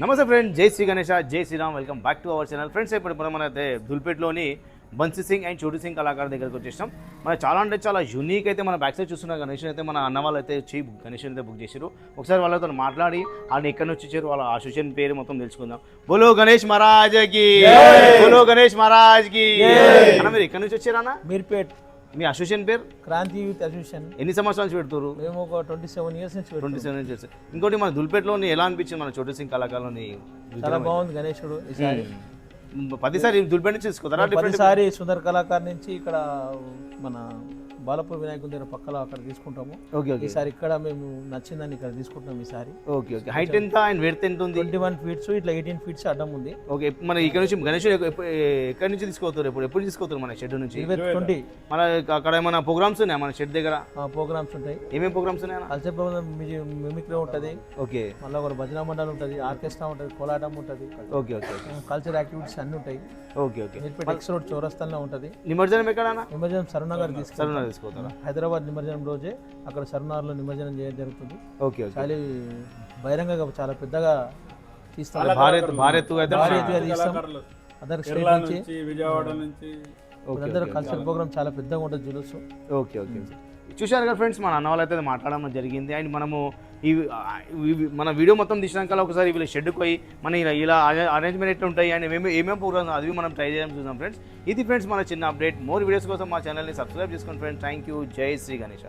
నమస్తే ఫ్రెండ్, జై శ్రీ గణేష, జై Shriram. Welcome back to our channel. Friends, ఇప్పుడు మనం అయితే దుల్పేట్లోని బన్సీ సింగ్ అండ్ చోటు సింగ్ కళాకారు దగ్గరికి వచ్చేసాం. మన చాలా అంటే చాలా యూనిక్ అయితే మన బ్యాక్ సైడ్ చూస్తున్న గణేష్ అయితే మన అన్న వాళ్ళు అయితే గణేష్ అయితే బుక్ చేశారు. ఒకసారి వాళ్ళతో మాట్లాడి వాళ్ళు ఎక్కడి నుంచి వచ్చారు, వాళ్ళ అసోసియేషన్ పేరు మొత్తం తెలుసుకుందాం. బోలో గణేష్ మహారాజ్కి, బోలో గణేష్ మహారాజ్కి. అన్న, మీరు ఎక్కడి నుంచి వచ్చారన్న? మీర్పేట్. మీ అసోసియేషన్ పేరు? Kranti youth association. ఎన్ని సంవత్సరాల నుంచి పెడుతున్నారు? మేము ఒక 27 ఇయర్స్ నుంచి 27 ఇయర్స్. ఇంకోటి మన దుల్పేట్లోని ఎలా అనిపించింది మన చోటు సింగ్ కళాకారులోని? చాలా బాగుంది గణేశుడు ఈసారి. ప్రతిసారి దుల్పేట్ నుంచి తీసుకుంటారా? ప్రతిసారి సుందర్ కళాకారు నుంచి ఇక్కడ మన బాలపూర్ వినాయకుడి దగ్గర పక్కన అక్కడ తీసుకుంటాము. ఈసారి ఇక్కడ మేము నచ్చిందని ఇక్కడ తీసుకుంటాం ఈసారి. Okay okay. హైట్ ఎంత అండ్ వెడ్త్ ఎంత ఉంది? 21 ఫీట్స్, ఇట్లా 18 ఫీట్స్ అడ్డం ఉంది. ఓకే. మన ఇక్కడ నుంచి గణేష్ ఎక్కడి నుంచి తీసుకోతారు? ఎప్పుడు తీసుకోతారు మన షెడ్ నుంచి? 20 మన అక్కడ ఏమైనా ప్రోగ్రామ్స్ ఉన్నాయా మన షెడ్ దగ్గర? ప్రోగ్రామ్స్ ఉంటాయి. ఏమేమి ప్రోగ్రామ్స్ ఉన్నాయి? కల్చర్ ప్రోగ్రామ్, మిమిక్రీ ఉంటుంది. ఓకే. మళ్ళీ ఒక భజన మండలి ఉంటుంది, ఆర్కెస్ట్రా ఉంటుంది, కోలాటం ఉంటుంది. Okay okay. కల్చర్ యాక్టివిటీస్ అన్ని ఉంటాయి. Okay okay. Meerpet X road చౌరస్తాలో ఉంటుంది. నిమజ్జనం ఎక్కడ? నిమజ్జనం సరునగర్ తీసుకుంటారు. హైదరాబాద్ నిమజ్జనం రోజే అక్కడ సరునార్లో నిమజ్జనం చేయడం జరుగుతుంది. ఓకే. చాలా బహిరంగంగా చాలా పెద్దగా తీస్తాం. అదర్ స్టేట్ నుంచి, విజయవాడ నుంచి అందరూ కల్చర్ ప్రోగ్రామ్ చాలా పెద్దగా ఉంటుంది జులుసు. Okay okay. చూశారు కదా ఫ్రెండ్స్, మన అన్న వాళ్ళు అయితే మాట్లాడడం జరిగింది. అండ్ మనము మన వీడియో మొత్తం తీసినాక ఒకసారి వీళ్ళు షెడ్కి పోయి మన ఇలా అరేంజ్మెంట్ ఎట్లా ఉంటాయి అండ్ ఏమేమి ప్రోగ్రామ్స్ అవి మనం ట్రై చేయడం చూసాం ఫ్రెండ్స్. ఇది ఫ్రెండ్స్ మన చిన్న అప్డేట్. మోర్ వీడియోస్ కోసం మా ఛానల్ని సబ్స్క్రైబ్ చేసుకోండి ఫ్రెండ్స్. Thank you. జై శ్రీ గణేష.